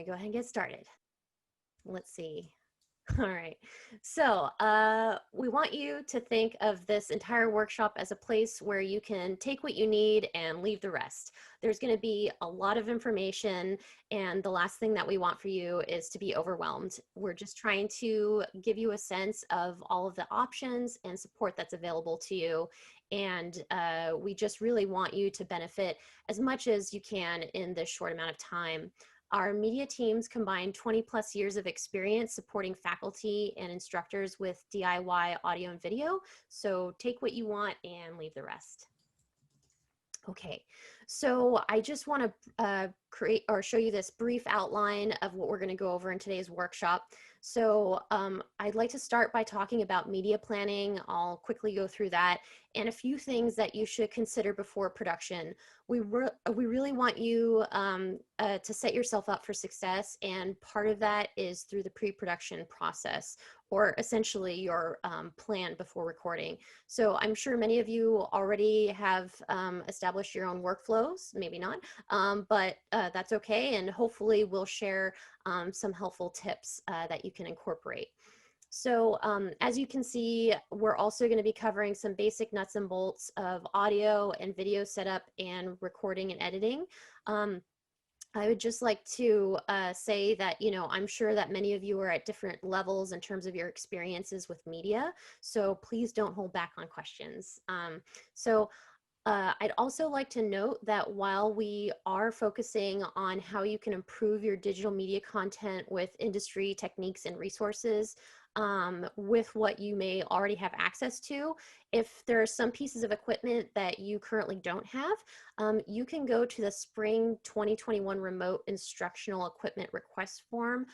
gonna go ahead and get started. Let's see. All right. So we want you to think of this entire workshop as a place where you can take what you need and leave the rest. There's going to be a lot of information, and the last thing that we want for you is to be overwhelmed. We're just trying to give you a sense of all of the options and support that's available to you. And we just really want you to benefit as much as you can in this short amount of time. Our media teams combine 20 plus years of experience supporting faculty and instructors with DIY audio and video. So take what you want and leave the rest. Okay, so I just want to create or show you this brief outline of what we're going to go over in today's workshop. So I'd like to start by talking about media planning. I'll quickly go through that and a few things that you should consider before production. We really want you to set yourself up for success, and part of that is through the pre-production process, or essentially your plan before recording. So I'm sure many of you already have established your own workflows, maybe not, but that's okay, and hopefully we'll share some helpful tips that you can incorporate. So as you can see, we're also going to be covering some basic nuts and bolts of audio and video setup and recording and editing. I would just like to say that, I'm sure that many of you are at different levels in terms of your experiences with media, so please don't hold back on questions. I'd also like to note that while we are focusing on how you can improve your digital media content with industry techniques and resources, with what you may already have access to, if there are some pieces of equipment that you currently don't have, you can go to the Spring 2021 Remote Instructional Equipment Request Form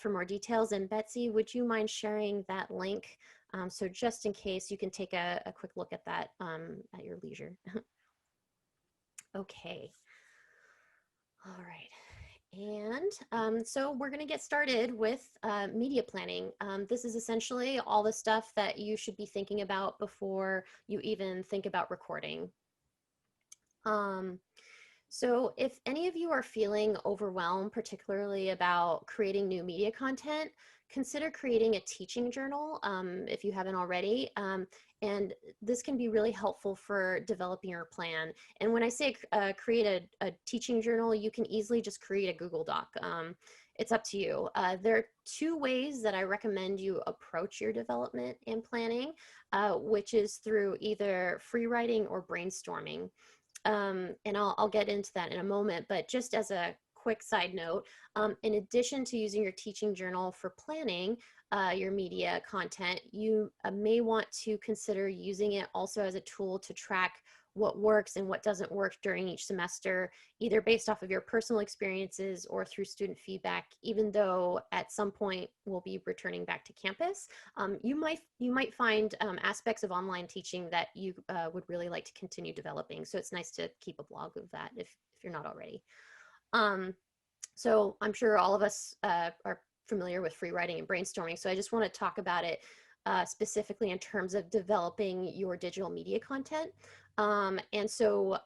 for more details. And Betsy, would you mind sharing that link? So just in case, you can take a quick look at that at your leisure. Okay. All right. And so we're going to get started with media planning. This is essentially all the stuff that you should be thinking about before you even think about recording. So if any of you are feeling overwhelmed, particularly about creating new media content, consider creating a teaching journal if you haven't already. And this can be really helpful for developing your plan. And when I say create a teaching journal, you can easily just create a Google Doc. It's up to you. There are two ways that I recommend you approach your development and planning, which is through either free writing or brainstorming. And I'll get into that in a moment, but just as a quick side note, in addition to using your teaching journal for planning your media content, you may want to consider using it also as a tool to track what works and what doesn't work during each semester, either based off of your personal experiences or through student feedback. Even though at some point we'll be returning back to campus, you might find aspects of online teaching that you would really like to continue developing. So it's nice to keep a blog of that if you're not already. So I'm sure all of us are familiar with free writing and brainstorming. So I just want to talk about it specifically in terms of developing your digital media content. And so,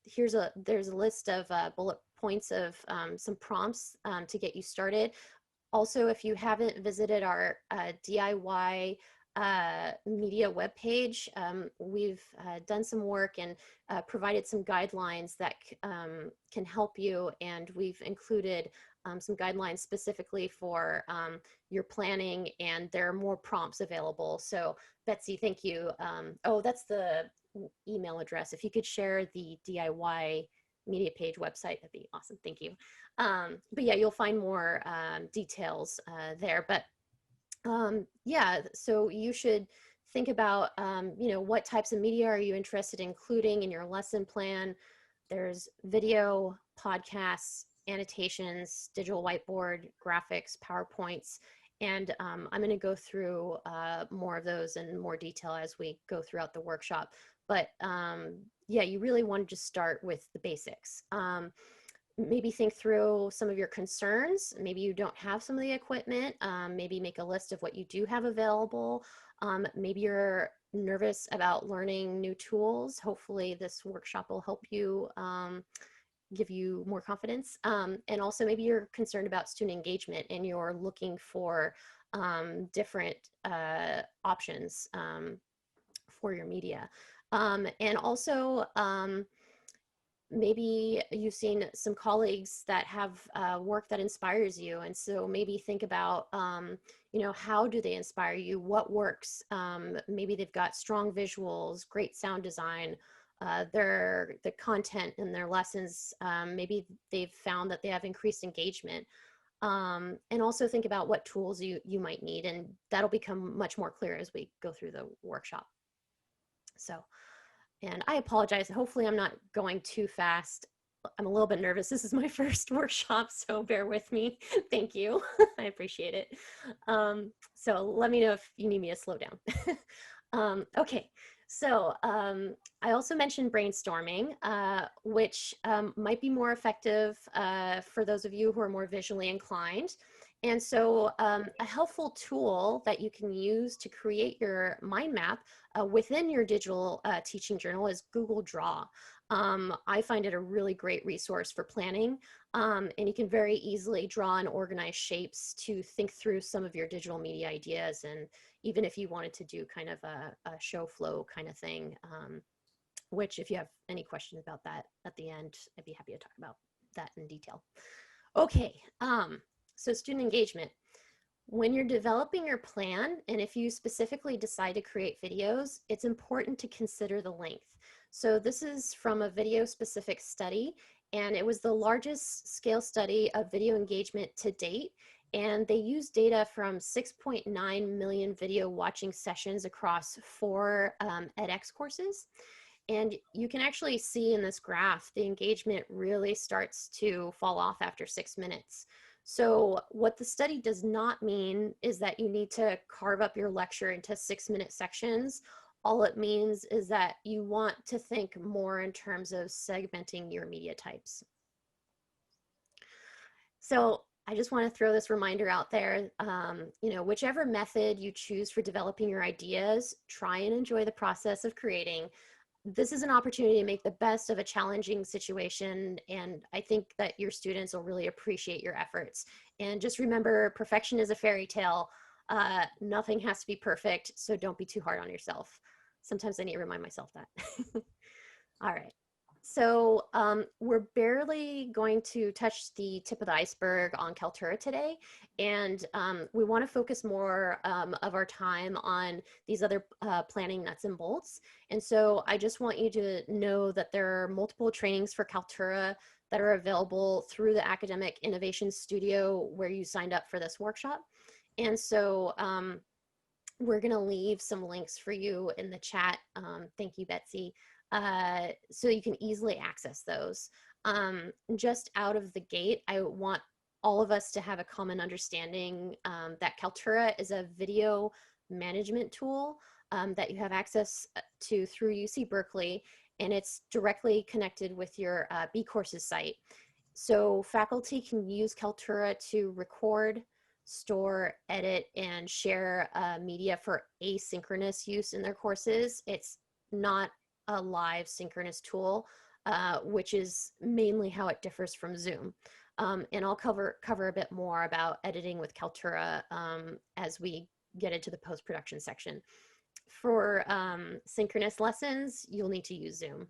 there's a list of bullet points of some prompts to get you started. Also, if you haven't visited our DIY media webpage, we've done some work and provided some guidelines that can help you, and we've included some guidelines specifically for your planning, and there are more prompts available. So Betsy, thank you. Oh, that's the email address. If you could share the DIY media page website, that'd be awesome. Thank you. But yeah, you'll find more details there. But yeah, so you should think about, what types of media are you interested in including in your lesson plan. There's video, podcasts, annotations, digital whiteboard, graphics, PowerPoints, and I'm going to go through more of those in more detail as we go throughout the workshop. But yeah, you really want to just start with the basics. Maybe think through some of your concerns. Maybe you don't have some of the equipment. Maybe make a list of what you do have available. Maybe you're nervous about learning new tools. Hopefully this workshop will help you give you more confidence. And also maybe you're concerned about student engagement and you're looking for different options for your media. And also, maybe you've seen some colleagues that have work that inspires you. And so maybe think about, you know, how do they inspire you? What works? Maybe they've got strong visuals, great sound design, the content in their lessons. Maybe they've found that they have increased engagement. And also think about what tools you might need. And that'll become much more clear as we go through the workshop. So, and I apologize. Hopefully I'm not going too fast. I'm a little bit nervous. This is my first workshop, so bear with me. Thank you. I appreciate it. So let me know if you need me to slow down. Okay, so I also mentioned brainstorming, which might be more effective for those of you who are more visually inclined. And so a helpful tool that you can use to create your mind map within your digital teaching journal is Google Draw. I find it a really great resource for planning, and you can very easily draw and organize shapes to think through some of your digital media ideas, and even if you wanted to do kind of a show flow kind of thing, which if you have any questions about that at the end, I'd be happy to talk about that in detail. Okay, so student engagement. When you're developing your plan, and if you specifically decide to create videos, it's important to consider the length. So this is from a video specific study, and it was the largest scale study of video engagement to date. And they used data from 6.9 million video watching sessions across 4 edX courses. And you can actually see in this graph, the engagement really starts to fall off after 6 minutes. So what the study does not mean is that you need to carve up your lecture into 6-minute sections. All it means is that you want to think more in terms of segmenting your media types. So I just want to throw this reminder out there, you know, whichever method you choose for developing your ideas, try and enjoy the process of creating. This is an opportunity to make the best of a challenging situation, and I think that your students will really appreciate your efforts. And just remember, perfection is a fairy tale. Nothing has to be perfect, so don't be too hard on yourself. Sometimes I need to remind myself that. All right. So we're barely going to touch the tip of the iceberg on KALTURA today, and we want to focus more of our time on these other planning nuts and bolts. And so I just want you to know that there are multiple trainings for KALTURA that are available through the Academic Innovation Studio where you signed up for this workshop. And so we're going to leave some links for you in the chat. Thank you, Betsy. So you can easily access those. Just out of the gate, I want all of us to have a common understanding that KALTURA is a video management tool that you have access to through UC Berkeley, and it's directly connected with your B Courses site. So faculty can use KALTURA to record, store, edit, and share media for asynchronous use in their courses. It's not a live synchronous tool, which is mainly how it differs from Zoom. And I'll cover a bit more about editing with KALTURA as we get into the post-production section. For synchronous lessons, you'll need to use Zoom.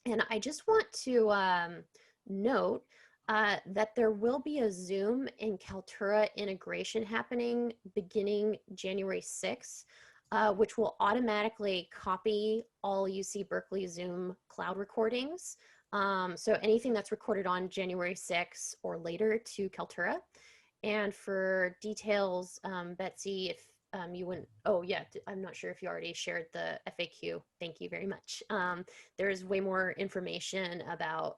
And I just want to note that there will be a Zoom and KALTURA integration happening beginning January 6th. Which will automatically copy all UC Berkeley Zoom cloud recordings. So anything that's recorded on January 6th or later to KALTURA. And for details, Betsy, if you wouldn't, oh yeah, I'm not sure if you already shared the FAQ. Thank you very much. There's way more information about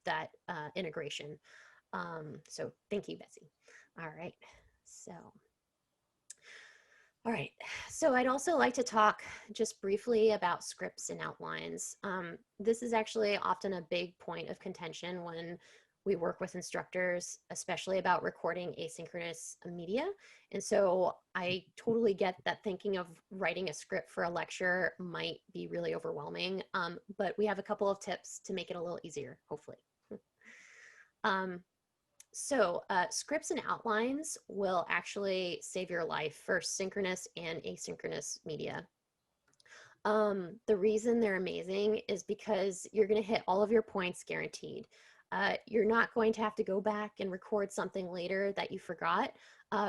that integration. So thank you, Betsy. All right, so. All right, so I'd also like to talk just briefly about scripts and outlines. This is actually often a big point of contention when we work with instructors, especially about recording asynchronous media. And so I totally get that thinking of writing a script for a lecture might be really overwhelming, but we have a couple of tips to make it a little easier, hopefully. Scripts and outlines will actually save your life for synchronous and asynchronous media. The reason they're amazing is because you're going to hit all of your points guaranteed. You're not going to have to go back and record something later that you forgot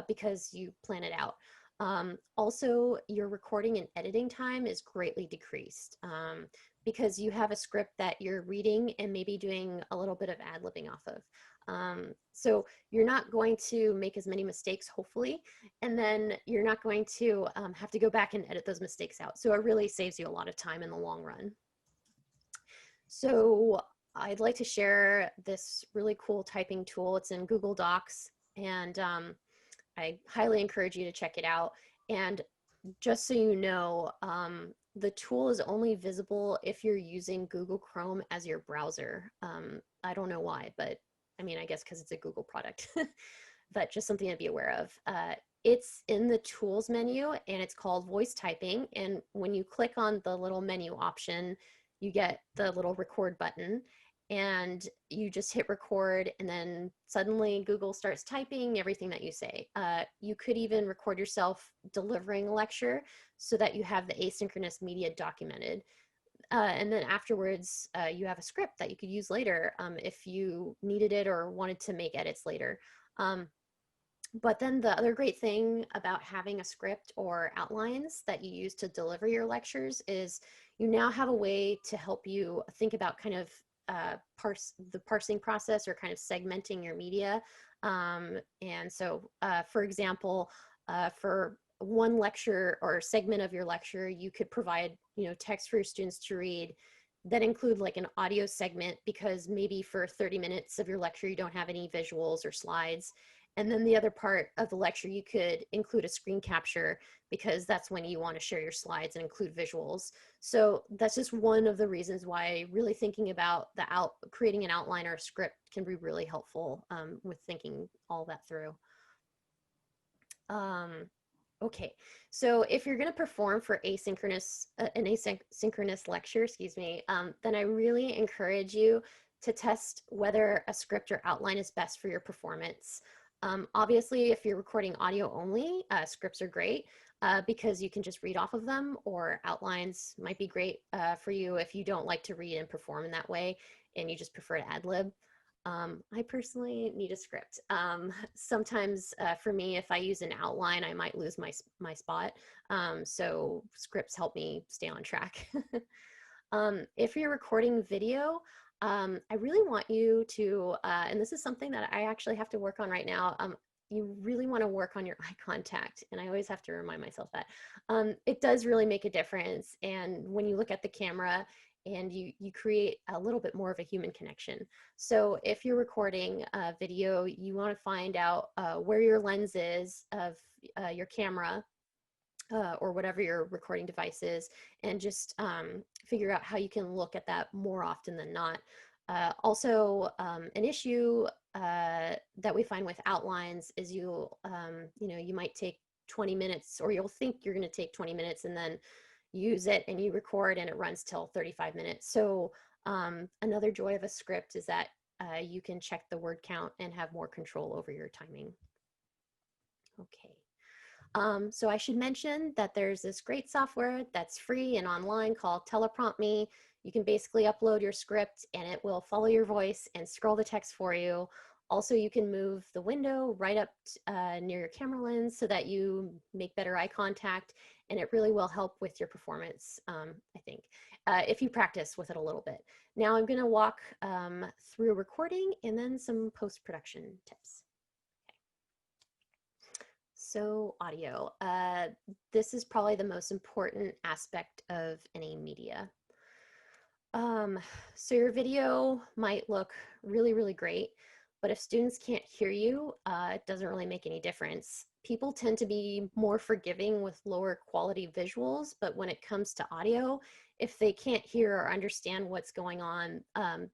because you plan it out. Also, your recording and editing time is greatly decreased because you have a script that you're reading and maybe doing a little bit of ad-libbing off of. So you're not going to make as many mistakes, hopefully, and then you're not going to have to go back and edit those mistakes out. So it really saves you a lot of time in the long run. So I'd like to share this really cool typing tool. It's in Google Docs, and I highly encourage you to check it out. And just so you know, the tool is only visible if you're using Google Chrome as your browser. I don't know why, but I mean, I guess because it's a Google product, but just something to be aware of. It's in the tools menu and it's called voice typing. And when you click on the little menu option, you get the little record button and you just hit record, and then suddenly Google starts typing everything that you say. You could even record yourself delivering a lecture so that you have the asynchronous media documented. And then afterwards, you have a script that you could use later if you needed it or wanted to make edits later. But then the other great thing about having a script or outlines that you use to deliver your lectures is you now have a way to help you think about kind of the parsing process or kind of segmenting your media. And so, for example, for one lecture or segment of your lecture, you could provide, text for your students to read that include like an audio segment, because maybe for 30 minutes of your lecture, you don't have any visuals or slides. And then the other part of the lecture, you could include a screen capture because that's when you want to share your slides and include visuals. So that's just one of the reasons why really thinking about creating an outline or a script can be really helpful with thinking all that through. Okay, so if you're going to perform for an asynchronous lecture, then I really encourage you to test whether a script or outline is best for your performance. Obviously, if you're recording audio only, scripts are great because you can just read off of them, or outlines might be great for you if you don't like to read and perform in that way and you just prefer to ad lib. I personally need a script. Sometimes for me, if I use an outline, I might lose my spot. So scripts help me stay on track. If you're recording video, I really want you to, and this is something that I actually have to work on right now, you really want to work on your eye contact. And I always have to remind myself that. It does really make a difference. And when you look at the camera and you create a little bit more of a human connection. So if you're recording a video, you want to find out where your lens is of your camera, or whatever your recording device is, and just figure out how you can look at that more often than not. Also, an issue that we find with outlines is you might take 20 minutes, or you'll think you're going to take 20 minutes and then use it and you record and it runs till 35 minutes. So another joy of a script is that you can check the word count and have more control over your timing. Okay. So I should mention that there's this great software that's free and online called Teleprompt Me. You can basically upload your script and it will follow your voice and scroll the text for you. Also, you can move the window right up near your camera lens so that you make better eye contact, and it really will help with your performance, I think, if you practice with it a little bit. Now I'm going to walk through recording and then some post-production tips. So audio, this is probably the most important aspect of any media. So your video might look really, really great, but if students can't hear you, it doesn't really make any difference. People tend to be more forgiving with lower quality visuals, but when it comes to audio, if they can't hear or understand what's going on,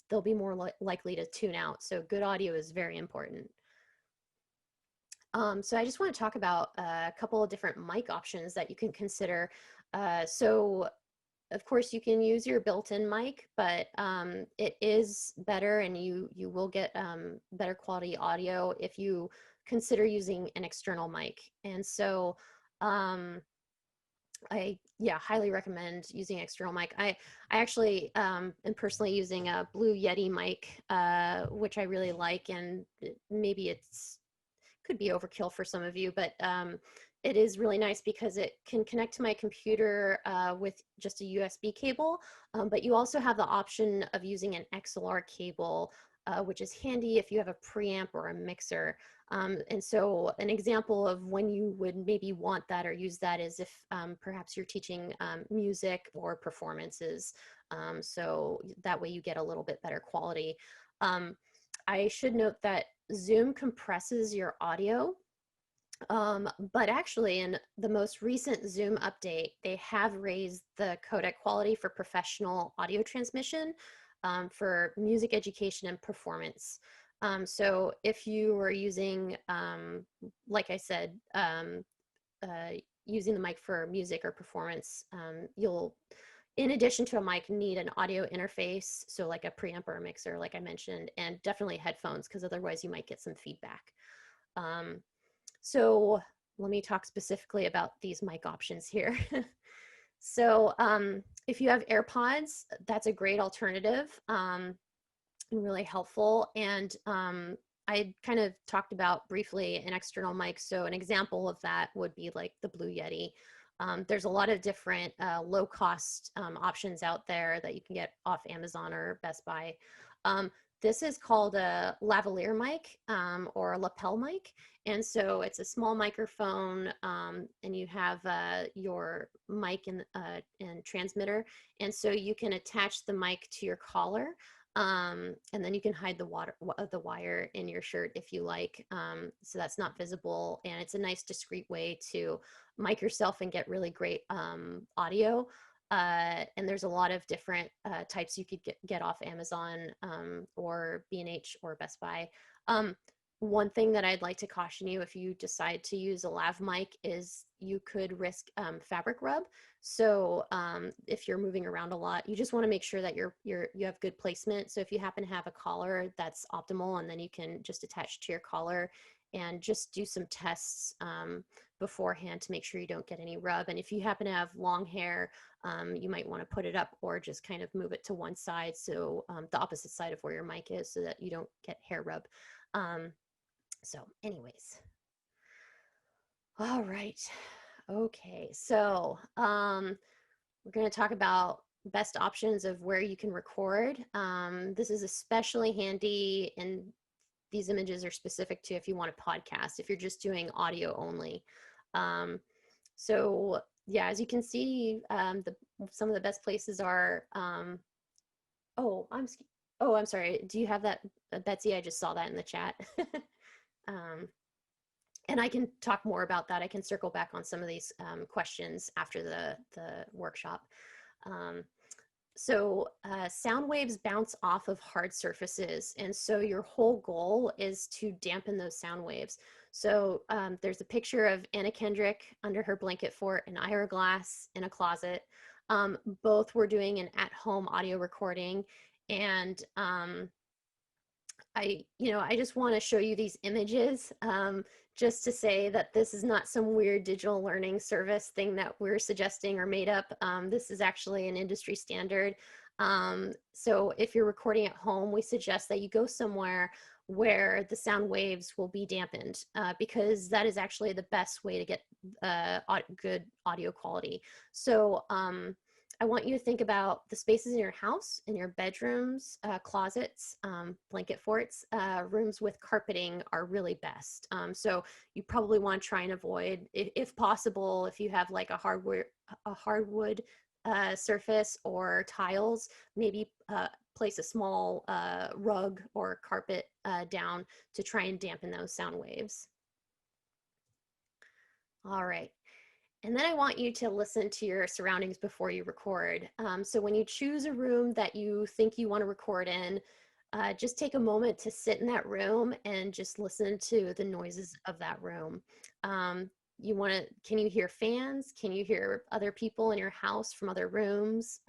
they'll be more likely to tune out. So good audio is very important. So I just want to talk about a couple of different mic options that you can consider. So of course, you can use your built-in mic, but it is better, and you will get better quality audio if you consider using an external mic. And so I highly recommend using external mic. I actually am personally using a Blue Yeti mic, which I really like, and maybe it's could be overkill for some of you, but it is really nice because it can connect to my computer with just a USB cable, but you also have the option of using an XLR cable, which is handy if you have a preamp or a mixer. And so an example of when you would maybe want that or use that is if perhaps you're teaching music or performances. So that way you get a little bit better quality. I should note that Zoom compresses your audio, but actually in the most recent Zoom update, they have raised the codec quality for professional audio transmission for music education and performance. So if you were using, like I said, using the mic for music or performance, you'll, in addition to a mic, need an audio interface, so like a preamp or a mixer, like I mentioned, and definitely headphones, because otherwise you might get some feedback. So let me talk specifically about these mic options here. So if you have AirPods, that's a great alternative and really helpful. And I kind of talked about briefly an external mic. So an example of that would be like the Blue Yeti. There's a lot of different low cost options out there that you can get off Amazon or Best Buy. This is called a lavalier mic or a lapel mic. And so it's a small microphone and you have your mic and transmitter. And so you can attach the mic to your collar. And then you can hide the wire in your shirt if you like, so that's not visible, and it's a nice discreet way to mic yourself and get really great audio. And there's a lot of different types you could get off Amazon or B&H or Best Buy. One thing that I'd like to caution you if you decide to use a lav mic is you could risk fabric rub. So if you're moving around a lot, you just want to make sure that you have good placement. So if you happen to have a collar, that's optimal, and then you can just attach to your collar and just do some tests beforehand to make sure you don't get any rub. And if you happen to have long hair, you might want to put it up or just kind of move it to one side, so the opposite side of where your mic is, so that you don't get hair rub. So anyways, all right. Okay, so we're going to talk about best options of where you can record. This is especially handy, and these images are specific to if you want a podcast, if you're just doing audio only. So yeah, as you can see, some of the best places are, oh, I'm sorry. Do you have that, Betsy? I just saw that in the chat. And I can talk more about that. I can circle back on some of these questions after the workshop. So sound waves bounce off of hard surfaces, and so your whole goal is to dampen those sound waves. So there's a picture of Anna Kendrick under her blanket fort and Ira Glass in a closet. Both were doing an at-home audio recording, and I just want to show you these images just to say that this is not some weird digital learning service thing that we're suggesting or made up. This is actually an industry standard. So if you're recording at home, we suggest that you go somewhere where the sound waves will be dampened because that is actually the best way to get good audio quality. So I want you to think about the spaces in your house, in your bedrooms, closets, blanket forts. Rooms with carpeting are really best. So you probably want to try and avoid, if possible, if you have like a hardwood surface or tiles, maybe place a small rug or carpet down to try and dampen those sound waves. All right. And then I want you to listen to your surroundings before you record. So when you choose a room that you think you want to record in, just take a moment to sit in that room and just listen to the noises of that room. can you hear fans? Can you hear other people in your house from other rooms?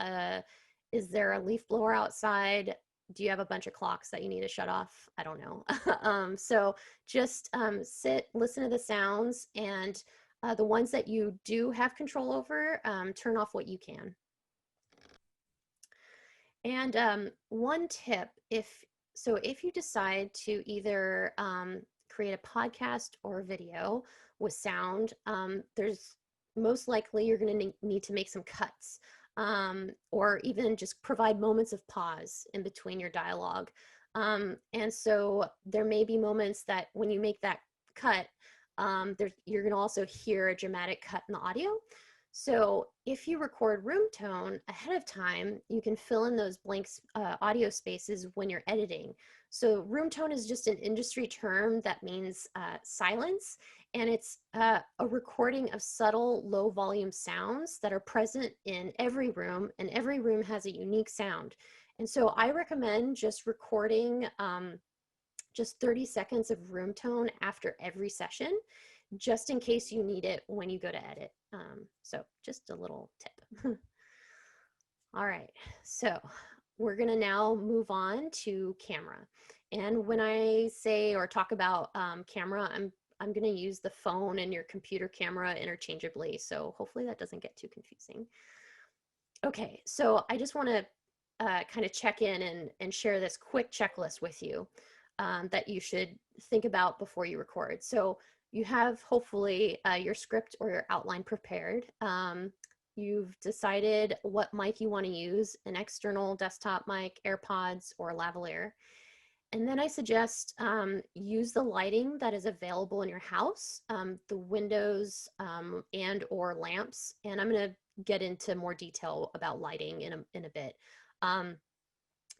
Is there a leaf blower outside? Do you have a bunch of clocks that you need to shut off? I don't know. So just sit, listen to the sounds, and the ones that you do have control over, turn off what you can. And one tip, if you decide to either create a podcast or a video with sound, there's most likely you're going to need to make some cuts, or even just provide moments of pause in between your dialogue. And so there may be moments that when you make that cut, you're going to also hear a dramatic cut in the audio. So if you record room tone ahead of time, you can fill in those blank audio spaces when you're editing. So room tone is just an industry term that means silence, and it's a recording of subtle, low volume sounds that are present in every room, and every room has a unique sound. And so I recommend just recording just 30 seconds of room tone after every session, just in case you need it when you go to edit. So just a little tip. All right, so we're gonna now move on to camera. And when I say or talk about camera, I'm gonna use the phone and your computer camera interchangeably, so hopefully that doesn't get too confusing. Okay, so I just wanna kind of check in and share this quick checklist with you that you should think about before you record. So you have hopefully your script or your outline prepared. You've decided what mic you want to use, an external desktop mic, AirPods, or lavalier. And then I suggest use the lighting that is available in your house, the windows and or lamps. And I'm going to get into more detail about lighting in a bit.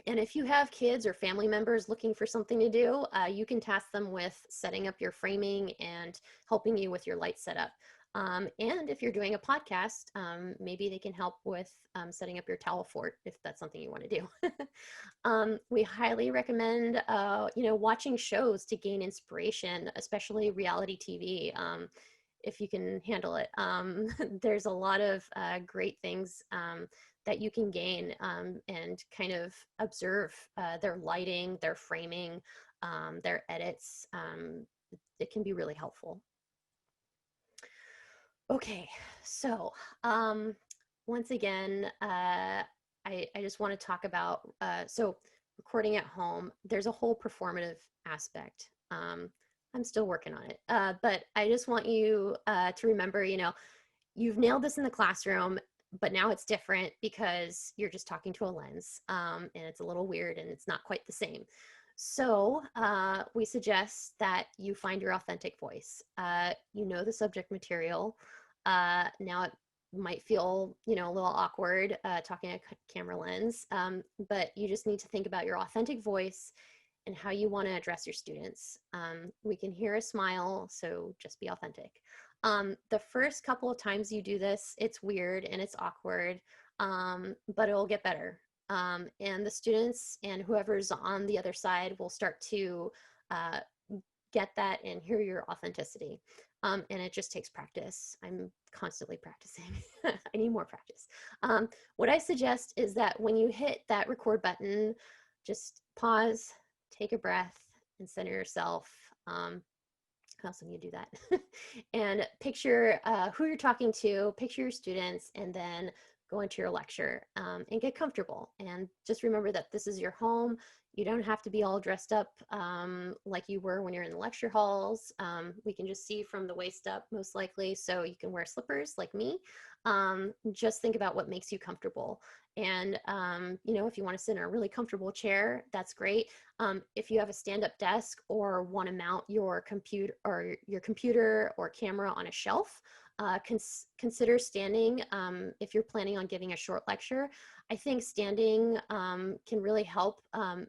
And if you have kids or family members looking for something to do, you can task them with setting up your framing and helping you with your light setup. And if you're doing a podcast, maybe they can help with setting up your towel fort if that's something you want to do. We highly recommend, watching shows to gain inspiration, especially reality TV, if you can handle it. There's a lot of great things that you can gain and kind of observe their lighting, their framing, their edits. It can be really helpful. Okay, so once again, I just want to talk about, so recording at home, there's a whole performative aspect. I'm still working on it, but I just want you to remember, you've nailed this in the classroom, but now it's different because you're just talking to a lens, and it's a little weird and it's not quite the same. So we suggest that you find your authentic voice. You know the subject material. Now it might feel, a little awkward talking a camera lens, but you just need to think about your authentic voice and how you want to address your students. We can hear a smile, so just be authentic. The first couple of times you do this, it's weird and it's awkward, but it'll get better. And the students and whoever's on the other side will start to get that and hear your authenticity. And it just takes practice. I'm constantly practicing. I need more practice. What I suggest is that when you hit that record button, just pause, take a breath, and center yourself. How else can you do that? And picture who you're talking to, picture your students, and then go into your lecture and get comfortable. And just remember that this is your home. You don't have to be all dressed up like you were when you're in the lecture halls. We can just see from the waist up, most likely, so you can wear slippers like me. Just think about what makes you comfortable. And, if you want to sit in a really comfortable chair, that's great. If you have a stand-up desk or want to mount your computer or camera on a shelf, consider standing if you're planning on giving a short lecture. I think standing can really help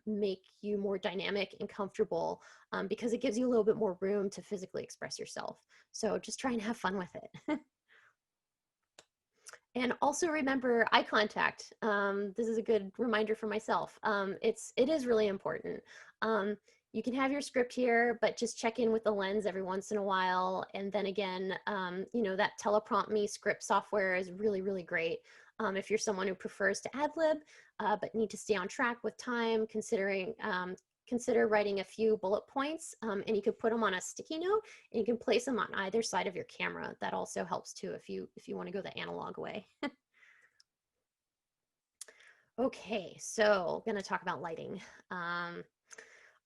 make you more dynamic and comfortable because it gives you a little bit more room to physically express yourself. So just try and have fun with it. And also remember eye contact. This is a good reminder for myself. It is really important. you can have your script here, but just check in with the lens every once in a while. And then again, you know, that teleprompt me script software is really, really great. If you're someone who prefers to ad lib, but need to stay on track with time, consider writing a few bullet points, and you could put them on a sticky note and you can place them on either side of your camera. That also helps too if you want to go the analog way. Okay, so I'm going to talk about lighting.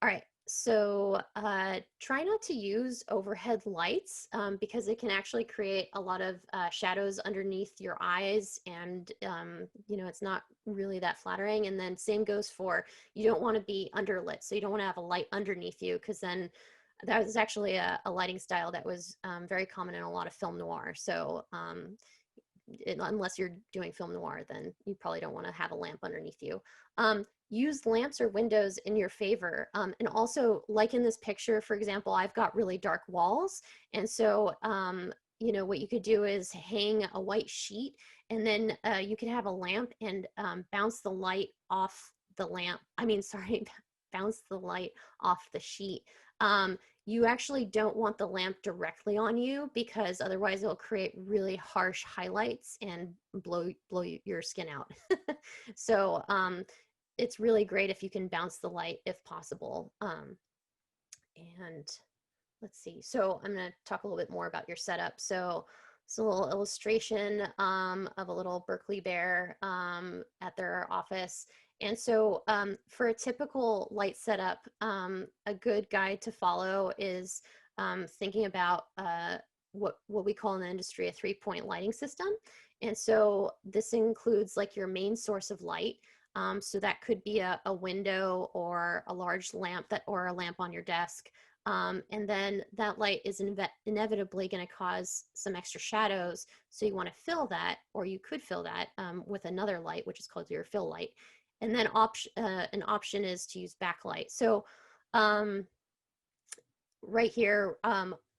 All right, so try not to use overhead lights because it can actually create a lot of shadows underneath your eyes, and you know, it's not really that flattering. And then same goes for, you don't want to be underlit, so you don't want to have a light underneath you, because then that was actually a lighting style that was very common in a lot of film noir. So unless you're doing film noir, then you probably don't want to have a lamp underneath you. Use lamps or windows in your favor. And also, like in this picture, for example, I've got really dark walls. And so, you know, what you could do is hang a white sheet, and then you could have a lamp and bounce the light off the lamp. I mean, sorry, bounce the light off the sheet. You actually don't want the lamp directly on you, because otherwise it'll create really harsh highlights and blow your skin out. So it's really great if you can bounce the light if possible. And let's see. So I'm going to talk a little bit more about your setup. So it's a little illustration of a little Berkeley bear at their office. And so for a typical light setup, a good guide to follow is thinking about what we call in the industry a 3-point lighting system. And so this includes like your main source of light. So that could be a window or a large lamp or a lamp on your desk. And then that light is inevitably going to cause some extra shadows. So you want to fill that, or you could fill that with another light, which is called your fill light. And then an option is to use backlight. So right here,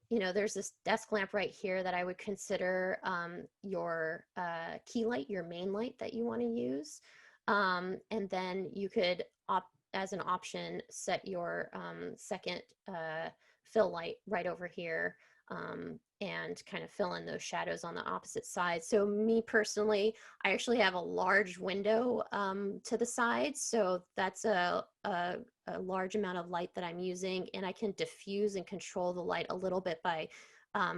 you know, there's this desk lamp right here that I would consider your key light, your main light that you want to use. And then you could as an option, set your second fill light right over here, and kind of fill in those shadows on the opposite side. So me personally, I actually have a large window to the side, so that's a large amount of light that I'm using, and I can diffuse and control the light a little bit by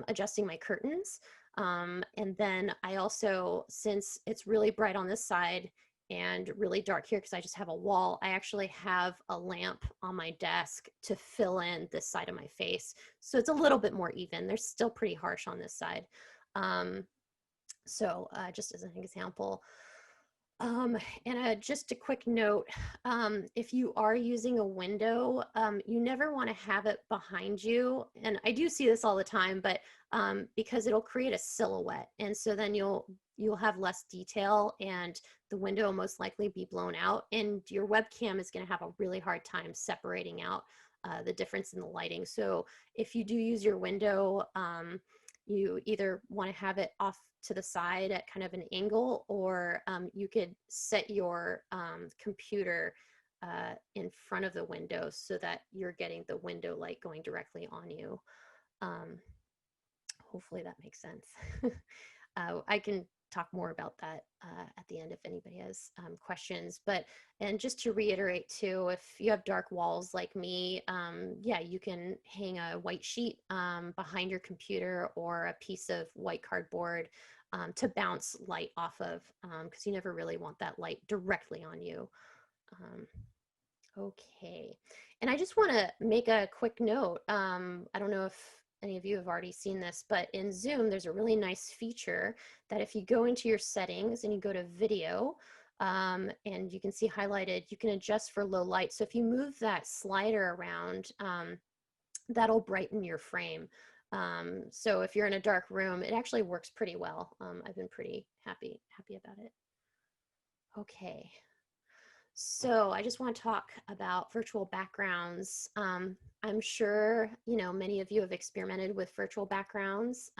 adjusting my curtains. And then I also, since it's really bright on this side and really dark here because I just have a wall, I actually have a lamp on my desk to fill in this side of my face. So it's a little bit more even. They're still pretty harsh on this side. So just as an example. And just a quick note, if you are using a window, you never want to have it behind you. And I do see this all the time, but because it'll create a silhouette. And so then you'll have less detail, and the window will most likely be blown out, and your webcam is going to have a really hard time separating out the difference in the lighting. So if you do use your window, you either want to have it off to the side at kind of an angle, or you could set your computer in front of the window so that you're getting the window light going directly on you. Hopefully that makes sense. I can talk more about that at the end if anybody has questions. And just to reiterate too, if you have dark walls like me, yeah, you can hang a white sheet behind your computer or a piece of white cardboard to bounce light off of, because you never really want that light directly on you. Okay, and I just want to make a quick note. I don't know if any of you have already seen this, but in Zoom, there's a really nice feature that if you go into your settings and you go to video, and you can see highlighted, you can adjust for low light. So if you move that slider around, that'll brighten your frame. So if you're in a dark room, it actually works pretty well. I've been pretty happy about it. Okay. So I just want to talk about virtual backgrounds. I'm sure, you know, many of you have experimented with virtual backgrounds,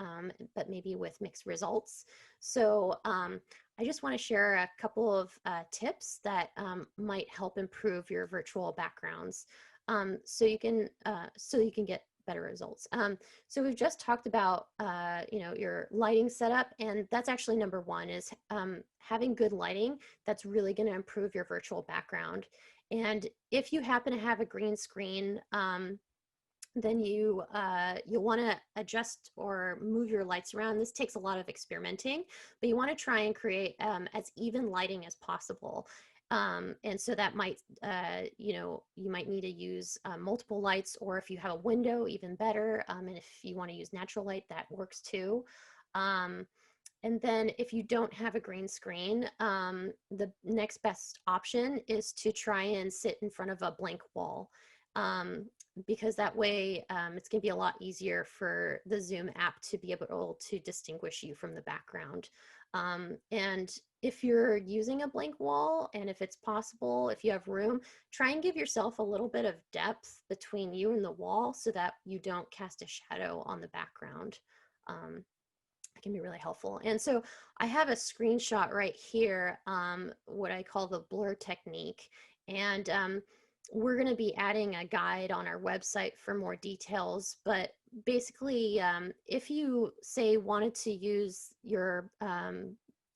but maybe with mixed results. So I just want to share a couple of tips that might help improve your virtual backgrounds. so you can get better results. So we've just talked about your lighting setup, and that's actually number one, is having good lighting. That's really going to improve your virtual background. And if you happen to have a green screen, then you'll want to adjust or move your lights around. This takes a lot of experimenting, but you want to try and create as even lighting as possible. And so that might, you might need to use multiple lights, or if you have a window, even better. And if you want to use natural light, that works too. And then if you don't have a green screen, the next best option is to try and sit in front of a blank wall. Because that way it's going to be a lot easier for the Zoom app to be able to distinguish you from the background. And if you're using a blank wall, and if it's possible, if you have room, try and give yourself a little bit of depth between you and the wall so that you don't cast a shadow on the background. It can be really helpful. And so I have a screenshot right here, what I call the blur technique. And we're going to be adding a guide on our website for more details, but basically if you say wanted to use your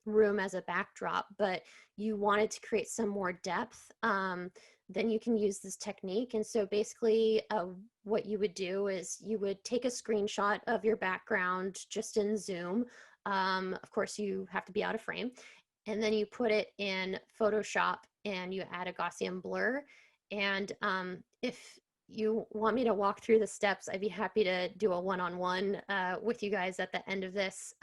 room as a backdrop, but you wanted to create some more depth, then you can use this technique. And so basically what you would do is you would take a screenshot of your background just in Zoom. Of course, you have to be out of frame. And then you put it in Photoshop and you add a Gaussian blur. And if you want me to walk through the steps, I'd be happy to do a one-on-one with you guys at the end of this.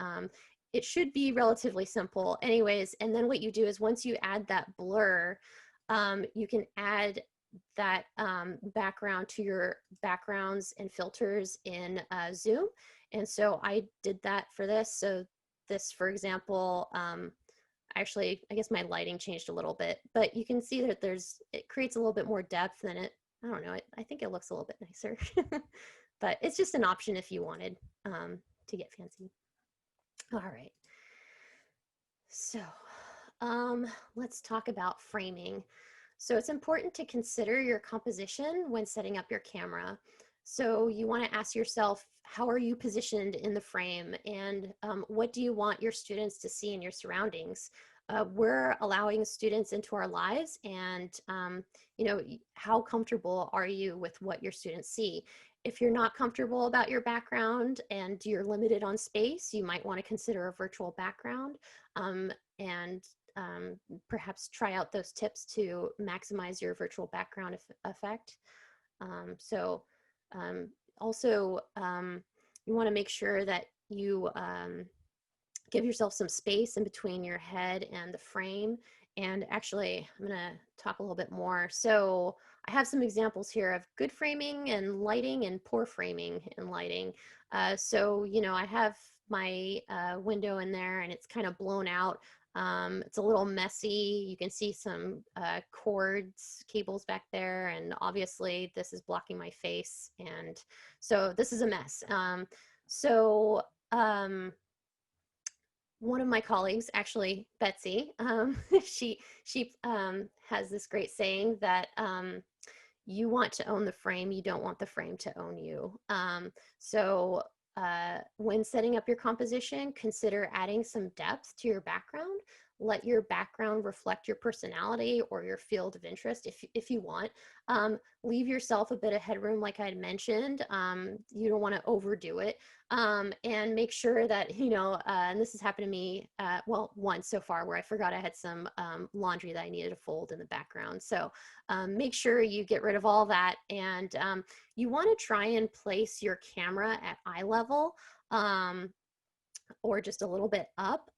It should be relatively simple anyways. And then what you do is once you add that blur, you can add that background to your backgrounds and filters in Zoom. And so I did that for this. So this, for example, actually, I guess my lighting changed a little bit, but you can see that it creates a little bit more depth than it, I don't know, I think it looks a little bit nicer, but it's just an option if you wanted to get fancy. All right. So let's talk about framing. So it's important to consider your composition when setting up your camera. So you want to ask yourself, how are you positioned in the frame, and what do you want your students to see in your surroundings? We're allowing students into our lives, and how comfortable are you with what your students see? If you're not comfortable about your background and you're limited on space, you might want to consider a virtual background, and perhaps try out those tips to maximize your virtual background effect. Also, you want to make sure that you give yourself some space in between your head and the frame. And actually, I'm going to talk a little bit more. So I have some examples here of good framing and lighting and poor framing and lighting. So, I have my window in there and it's kind of blown out. It's a little messy. You can see some cords, cables back there, and obviously this is blocking my face. And so this is a mess. One of my colleagues, actually Betsy, she has this great saying that you want to own the frame, you don't want the frame to own you. When setting up your composition, consider adding some depth to your background. Let your background reflect your personality or your field of interest if you want. Leave yourself a bit of headroom, like I had mentioned. You don't want to overdo it. And make sure that, and this has happened to me, once so far, where I forgot I had some laundry that I needed to fold in the background. So make sure you get rid of all that. And you want to try and place your camera at eye level, or just a little bit up.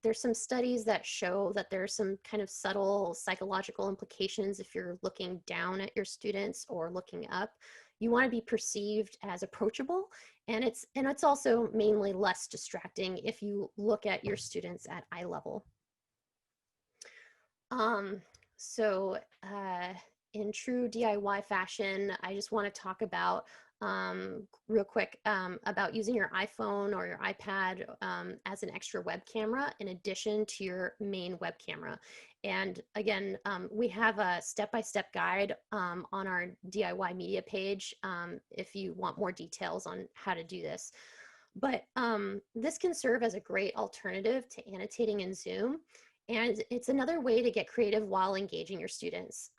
There's some studies that show that there's some kind of subtle psychological implications if you're looking down at your students or looking up. You want to be perceived as approachable, and it's also mainly less distracting if you look at your students at eye level. In true DIY fashion, I just want to talk about real quick about using your iPhone or your iPad as an extra web camera in addition to your main web camera. And again, we have a step-by-step guide on our DIY media page if you want more details on how to do this. But this can serve as a great alternative to annotating in Zoom. And it's another way to get creative while engaging your students.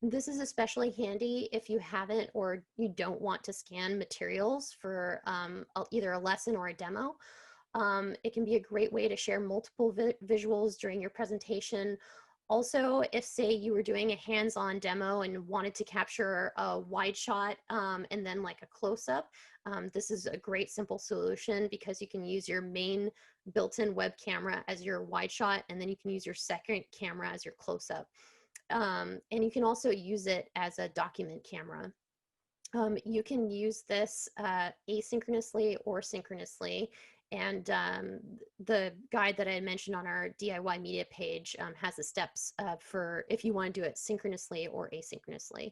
This is especially handy if you haven't or you don't want to scan materials for either a lesson or a demo. It can be a great way to share multiple visuals during your presentation. Also, if say you were doing a hands-on demo and wanted to capture a wide shot and then like a close-up, this is a great simple solution because you can use your main built-in web camera as your wide shot, and then you can use your second camera as your close-up. And you can also use it as a document camera. You can use this asynchronously or synchronously. And the guide that I mentioned on our DIY media page has the steps for if you want to do it synchronously or asynchronously.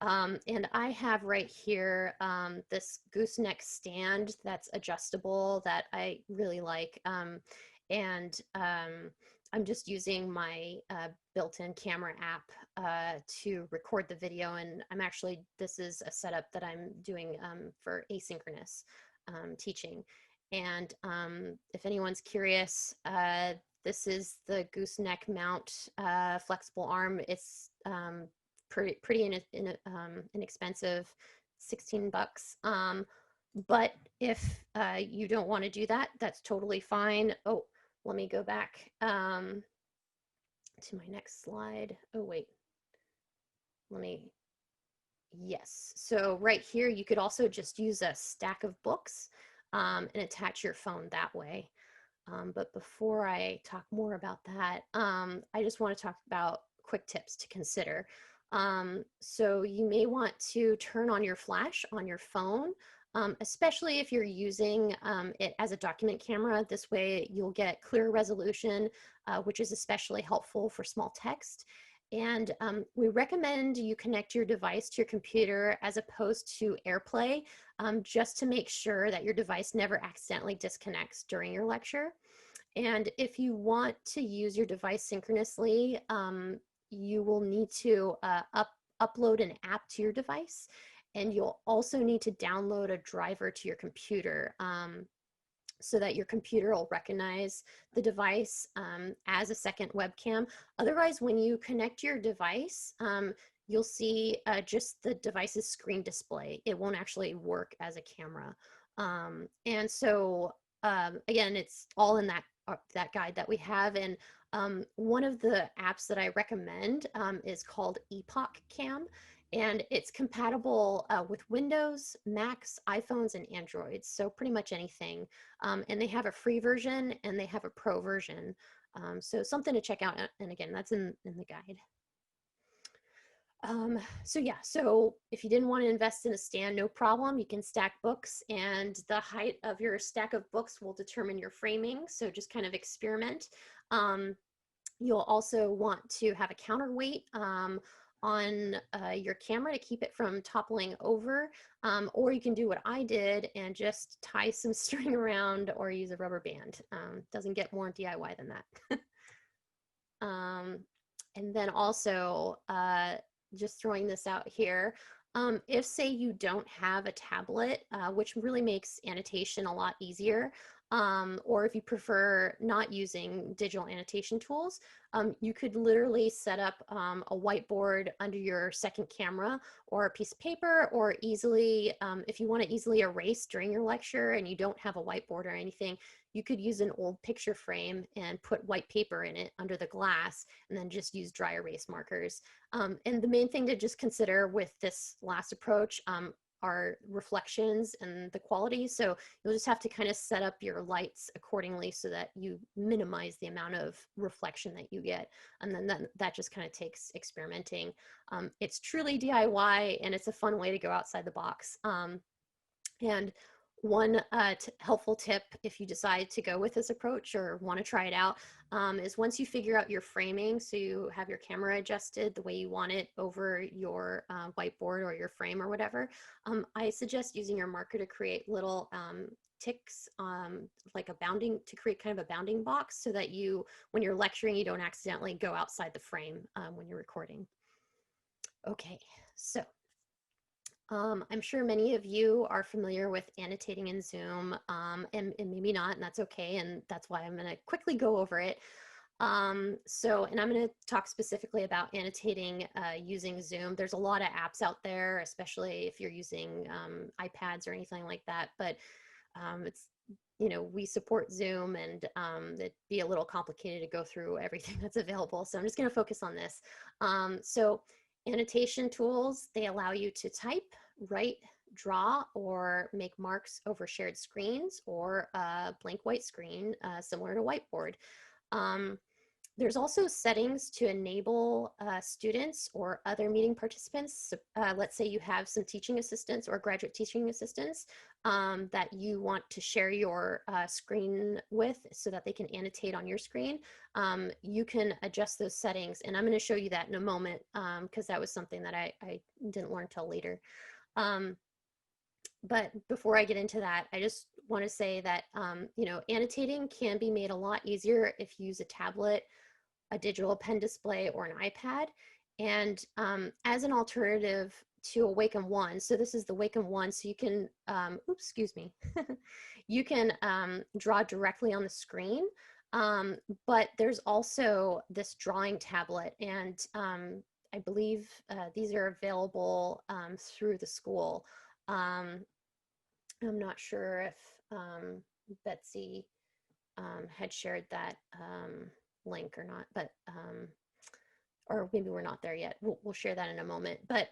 And I have right here this gooseneck stand that's adjustable that I really like. And I'm just using my built-in camera app to record the video. And this is a setup that I'm doing for asynchronous teaching. And if anyone's curious, this is the gooseneck mount flexible arm. It's pretty inexpensive, 16 bucks. But if you don't want to do that, that's totally fine. Oh, let me go back to my next slide. Oh, wait. Yes. So right here, you could also just use a stack of books and attach your phone that way. But before I talk more about that, I just want to talk about quick tips to consider. So you may want to turn on your flash on your phone, especially if you're using it as a document camera. This way you'll get clear resolution, which is especially helpful for small text. And we recommend you connect your device to your computer as opposed to AirPlay, just to make sure that your device never accidentally disconnects during your lecture. And if you want to use your device synchronously, you will need to upload an app to your device, and you'll also need to download a driver to your computer so that your computer will recognize the device as a second webcam. Otherwise, when you connect your device, you'll see just the device's screen display. It won't actually work as a camera. And so, again, it's all in that guide that we have. And one of the apps that I recommend is called Epoch Cam, and it's compatible with Windows, Macs, iPhones, and Androids, so pretty much anything. And they have a free version and they have a pro version. So something to check out, and again, that's in the guide. So yeah, so if you didn't want to invest in a stand, no problem. You can stack books, and the height of your stack of books will determine your framing. So just kind of experiment. You'll also want to have a counterweight on your camera to keep it from toppling over, or you can do what I did and just tie some string around or use a rubber band. Doesn't get more DIY than that. And then also, just throwing this out here, if say you don't have a tablet, which really makes annotation a lot easier, or if you prefer not using digital annotation tools, you could literally set up a whiteboard under your second camera or a piece of paper, or easily, if you want to easily erase during your lecture and you don't have a whiteboard or anything, you could use an old picture frame and put white paper in it under the glass and then just use dry erase markers. And the main thing to just consider with this last approach are reflections and the quality. So you'll just have to kind of set up your lights accordingly so that you minimize the amount of reflection that you get. And then that just kind of takes experimenting. It's truly DIY, and it's a fun way to go outside the box. And One helpful tip, if you decide to go with this approach or want to try it out, is once you figure out your framing, so you have your camera adjusted the way you want it over your whiteboard or your frame or whatever, I suggest using your marker to create little ticks, like a bounding, to create kind of a bounding box so that you, when you're lecturing, you don't accidentally go outside the frame when you're recording. Okay, so I'm sure many of you are familiar with annotating in Zoom, and maybe not, and that's okay, and that's why I'm going to quickly go over it. And I'm going to talk specifically about annotating using Zoom. There's a lot of apps out there, especially if you're using iPads or anything like that, but it's, you know, we support Zoom, and it'd be a little complicated to go through everything that's available, so I'm just going to focus on this. So annotation tools, they allow you to type, write, draw, or make marks over shared screens or a blank white screen, similar to whiteboard. There's also settings to enable students or other meeting participants. Let's say you have some teaching assistants or graduate teaching assistants that you want to share your screen with so that they can annotate on your screen. You can adjust those settings, and I'm going to show you that in a moment because that was something that I didn't learn till later. But before I get into that, I just want to say that, you know, annotating can be made a lot easier if you use a tablet, a digital pen display, or an iPad. And as an alternative to a Wacom One, so this is the Wacom One, so you can, oops, excuse me, you can draw directly on the screen. But there's also this drawing tablet, and I believe these are available through the school. I'm not sure if Betsy had shared that link or not, but or maybe we're not there yet. We'll share that in a moment. But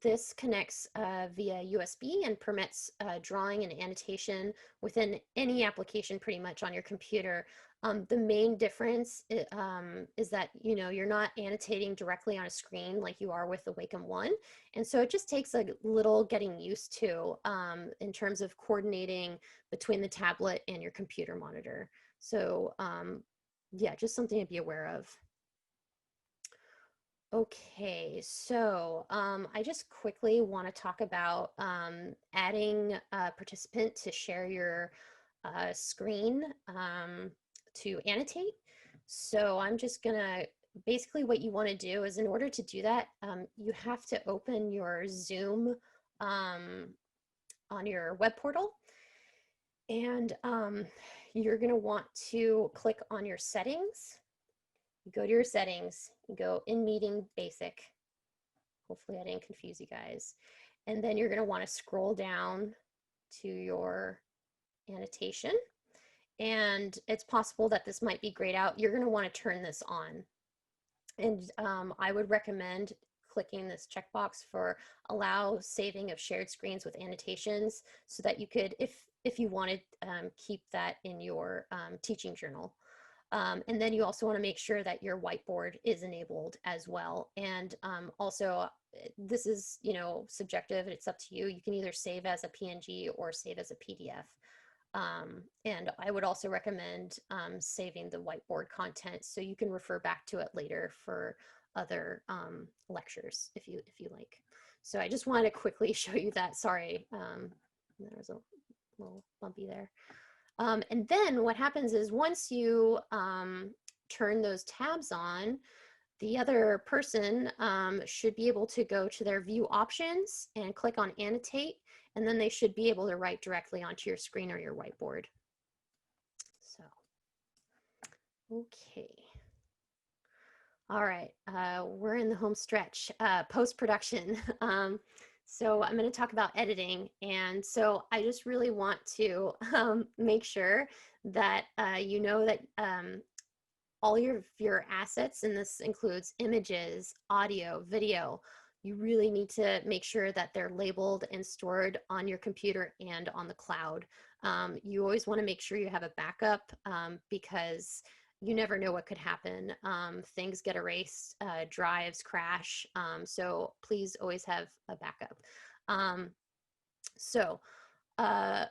this connects via USB and permits drawing and annotation within any application pretty much on your computer. The main difference is that, you know, you're not annotating directly on a screen like you are with the Wacom One. And so it just takes a little getting used to in terms of coordinating between the tablet and your computer monitor. So yeah, just something to be aware of. Okay, so I just quickly want to talk about adding a participant to share your screen to annotate. So I'm just gonna, basically what you want to do is, in order to do that, you have to open your Zoom on your web portal, and you're gonna want to click on your settings. You go to your settings, you go in meeting basic. Hopefully I didn't confuse you guys. And then you're going to want to scroll down to your annotation. And it's possible that this might be grayed out. You're going to want to turn this on. And I would recommend clicking this checkbox for allow saving of shared screens with annotations, so that you could, if you wanted, keep that in your teaching journal. And then you also want to make sure that your whiteboard is enabled as well. And also, this is, you know, subjective. It's up to you. You can either save as a PNG or save as a PDF. And I would also recommend saving the whiteboard content so you can refer back to it later for other lectures if you like. So I just wanted to quickly show you that. Sorry, there was a little bumpy there. And then what happens is, once you turn those tabs on, the other person should be able to go to their view options and click on annotate, and then they should be able to write directly onto your screen or your whiteboard. So, okay. All right, we're in the home stretch, post-production. So I'm going to talk about editing. And so I just really want to make sure that you know that all your assets, and this includes images, audio, video, you really need to make sure that they're labeled and stored on your computer and on the cloud. You always want to make sure you have a backup because you never know what could happen. Things get erased, drives crash. So please always have a backup. So uh,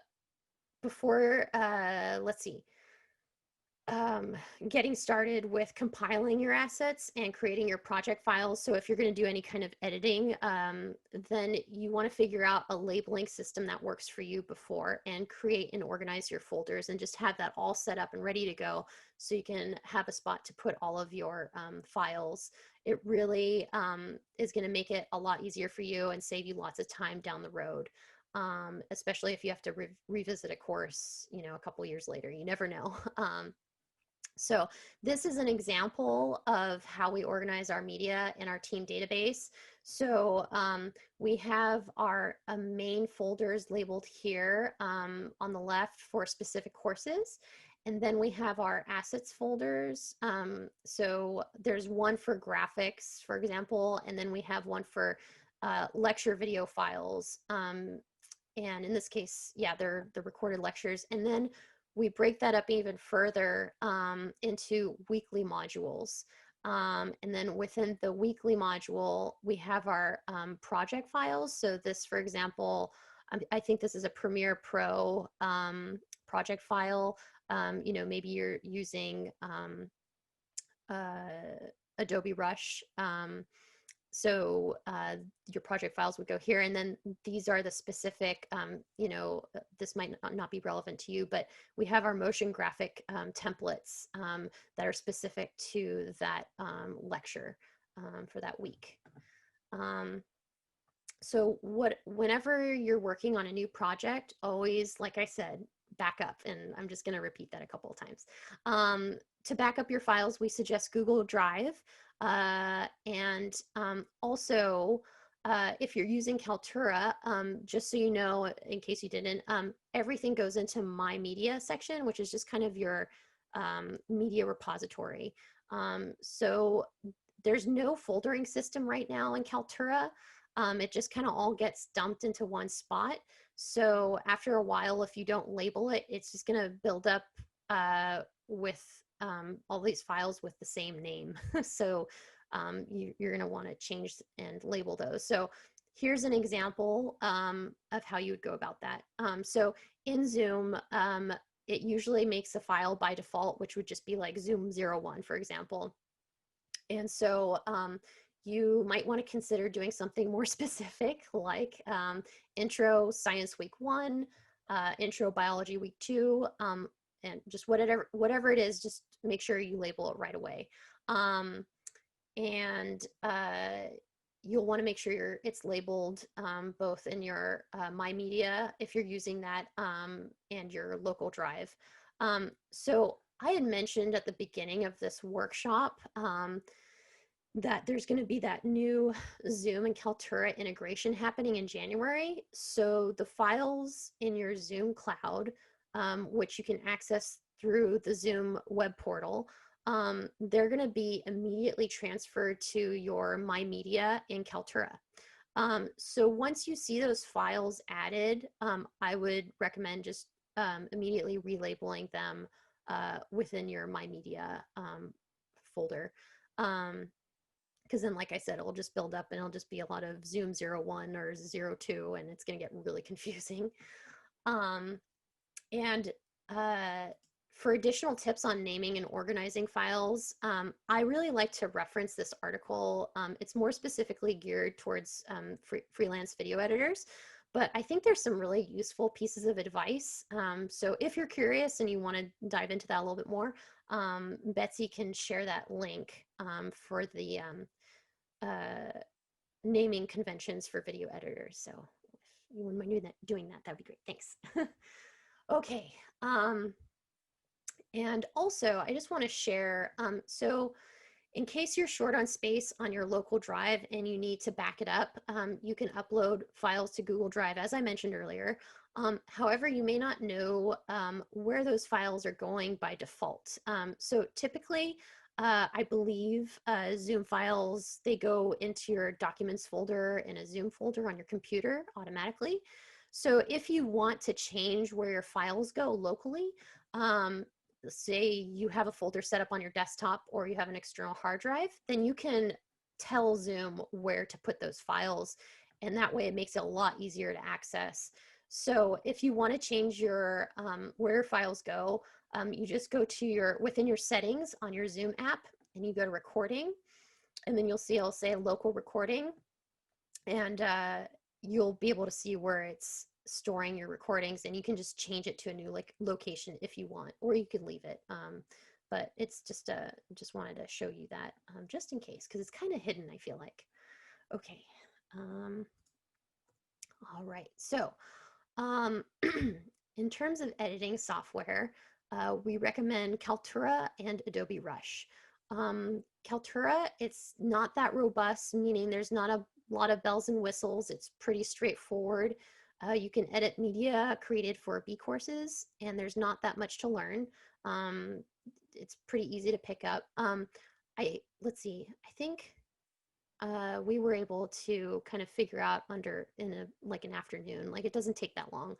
before, let's see, getting started with compiling your assets and creating your project files. So if you're going to do any kind of editing, then you want to figure out a labeling system that works for you before, and create and organize your folders and just have that all set up and ready to go so you can have a spot to put all of your files. It really is going to make it a lot easier for you and save you lots of time down the road. Especially if you have to revisit a course, you know, a couple years later. You never know. So this is an example of how we organize our media in our team database. So we have our main folders labeled here on the left for specific courses. And then we have our assets folders. So there's one for graphics, for example, and then we have one for lecture video files. And in this case, yeah, they're the recorded lectures. And then we break that up even further into weekly modules. And then within the weekly module, we have our project files. So this, for example, I think this is a Premiere Pro project file. You know, maybe you're using Adobe Rush. So your project files would go here, and then these are the specific, you know, this might not be relevant to you, but we have our motion graphic templates that are specific to that lecture for that week. So whenever you're working on a new project, always, like I said, back up, and I'm just going to repeat that a couple of times. To back up your files, we suggest Google Drive. And also, if you're using Kaltura, just so you know, in case you didn't, everything goes into My Media section, which is just kind of your media repository. So there's no foldering system right now in Kaltura. It just kind of all gets dumped into one spot. So after a while, if you don't label it, it's just going to build up with all these files with the same name. So you're going to want to change and label those. So here's an example of how you would go about that. So in Zoom, it usually makes a file by default, which would just be like Zoom 01, for example. And so you might want to consider doing something more specific, like Intro Science Week 1, Intro Biology Week 2, and just whatever it is, just make sure you label it right away. And you'll want to make sure it's labeled both in your My Media, if you're using that, and your local drive. So I had mentioned at the beginning of this workshop that there's going to be that new Zoom and Kaltura integration happening in January. So the files in your Zoom cloud, which you can access through the Zoom web portal, they're going to be immediately transferred to your My Media in Kaltura. So once you see those files added, I would recommend just immediately relabeling them within your My Media folder. Because then, like I said, it'll just build up and it'll just be a lot of Zoom 01 or 02, and it's going to get really confusing. For additional tips on naming and organizing files, I really like to reference this article. It's more specifically geared towards freelance video editors, but I think there's some really useful pieces of advice. So if you're curious and you want to dive into that a little bit more, Betsy can share that link for the naming conventions for video editors. So if you wouldn't mind doing that, that'd be great. Thanks. Okay. And also, I just want to share, so in case you're short on space on your local drive and you need to back it up, you can upload files to Google Drive, as I mentioned earlier. However, you may not know where those files are going by default. So typically, I believe Zoom files, they go into your documents folder in a Zoom folder on your computer automatically. So if you want to change where your files go locally, say you have a folder set up on your desktop or you have an external hard drive, then you can tell Zoom where to put those files. And that way it makes it a lot easier to access. So if you want to change your where your files go, you just go to within your settings on your Zoom app, and you go to recording, and then you'll see it'll say local recording, and you'll be able to see where it's storing your recordings, and you can just change it to a new location if you want, or you can leave it. But it's just wanted to show you that just in case, because it's kind of hidden, I feel like. Okay. All right. So in terms of editing software, we recommend Kaltura and Adobe Rush. Kaltura, it's not that robust, meaning there's not a lot of bells and whistles. It's pretty straightforward. You can edit media created for B courses, and there's not that much to learn. It's pretty easy to pick up. Let's see, I think we were able to kind of figure out in an afternoon. Like, it doesn't take that long.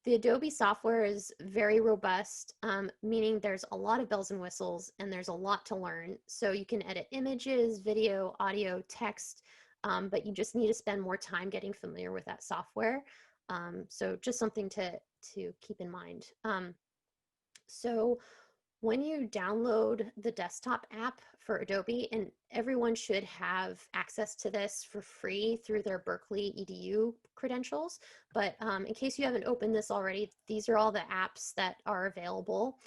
The Adobe software is very robust, meaning there's a lot of bells and whistles, and there's a lot to learn. So you can edit images, video, audio, text, but you just need to spend more time getting familiar with that software. So just something to keep in mind. So when you download the desktop app for Adobe, and everyone should have access to this for free through their Berkeley EDU credentials, but in case you haven't opened this already, these are all the apps that are available,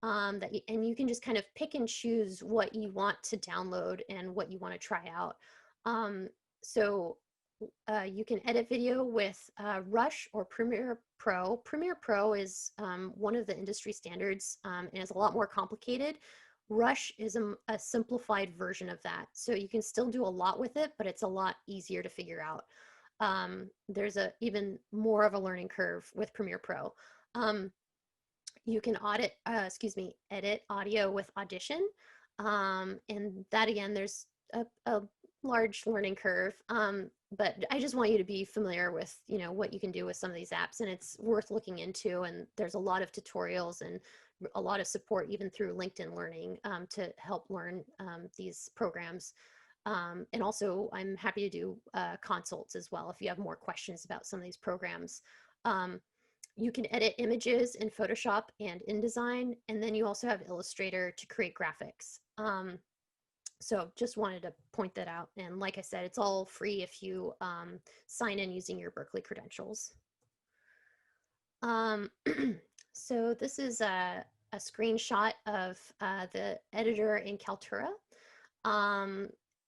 and you can just kind of pick and choose what you want to download and what you want to try out. So you can edit video with Rush or Premiere Pro. Premiere Pro is one of the industry standards, and is a lot more complicated. Rush is a simplified version of that. So you can still do a lot with it, but it's a lot easier to figure out. There's even more of a learning curve with Premiere Pro. You can edit audio with Audition. And that, again, there's a large learning curve. But I just want you to be familiar with, what you can do with some of these apps, and it's worth looking into. And there's a lot of tutorials and a lot of support, even through LinkedIn Learning, to help learn these programs. And also, I'm happy to do consults as well if you have more questions about some of these programs. You can edit images in Photoshop and InDesign, and then you also have Illustrator to create graphics. So just wanted to point that out. And like I said, it's all free if you sign in using your Berkeley credentials. So this is a screenshot of the editor in Kaltura.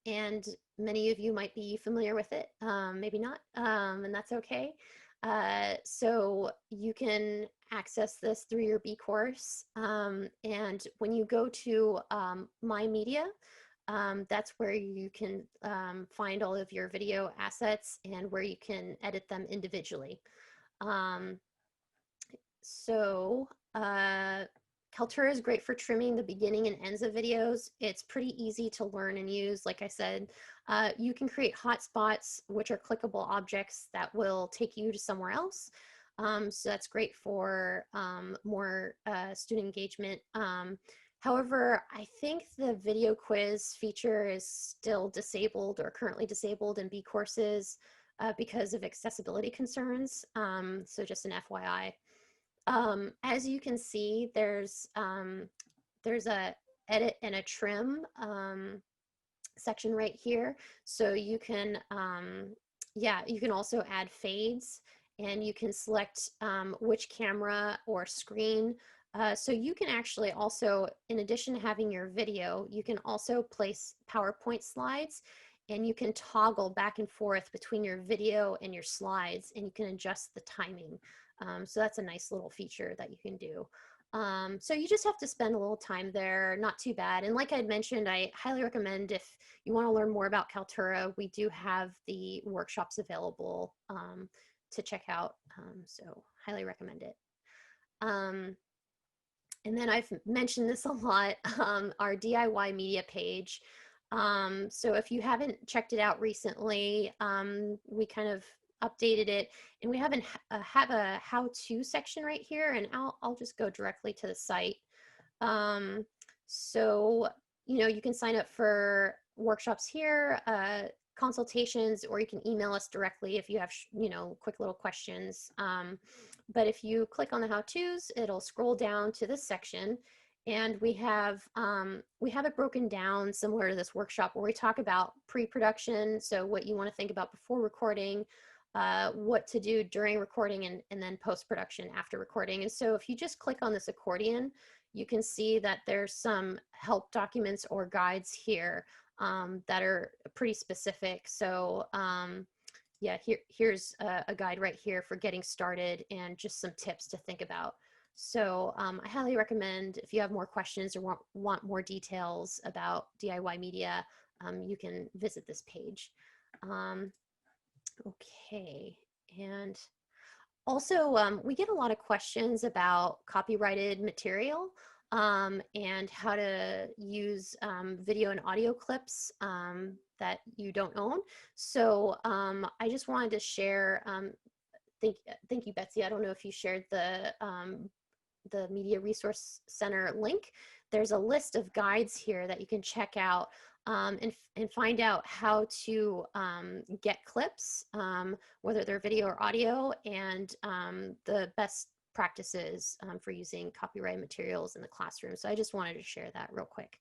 And many of you might be familiar with it, maybe not, and that's okay. So you can access this through your B course. And when you go to My Media, that's where you can find all of your video assets and where you can edit them individually. So Kaltura is great for trimming the beginning and ends of videos. It's pretty easy to learn and use. Like I said, you can create hotspots, which are clickable objects that will take you to somewhere else. So that's great for more student engagement. However, I think the video quiz feature is still disabled or currently disabled in B courses because of accessibility concerns. So just an FYI. As you can see, there's a edit and a trim section right here. So you can, you can also add fades, and you can select which camera or screen. So you can actually also, in addition to having your video, you can also place PowerPoint slides, and you can toggle back and forth between your video and your slides, and you can adjust the timing. So that's a nice little feature that you can do. So you just have to spend a little time there, not too bad. And like I had mentioned, I highly recommend, if you want to learn more about Kaltura, we do have the workshops available to check out. So highly recommend it. And then I've mentioned this a lot, our DIY media page. So if you haven't checked it out recently, we kind of updated it, and we have a how-to section right here, and I'll just go directly to the site. So you can sign up for workshops here. consultations, or you can email us directly if you have, quick little questions. But if you click on the how-tos, it'll scroll down to this section, and we have it broken down similar to this workshop where we talk about pre-production, so what you want to think about before recording, what to do during recording, and then post-production after recording. And so if you just click on this accordion, you can see that there's some help documents or guides here that are pretty specific. So yeah, here's a guide right here for getting started and just some tips to think about. So I highly recommend, if you have more questions or want more details about DIY media, you can visit this page. Okay, and also, we get a lot of questions about copyrighted material and how to use video and audio clips that you don't own. So I just wanted to share, thank you, Betsy. I don't know if you shared the Media Resource Center link. There's a list of guides here that you can check out and find out how to get clips, whether they're video or audio, and the best practices for using copyright materials in the classroom. So I just wanted to share that real quick.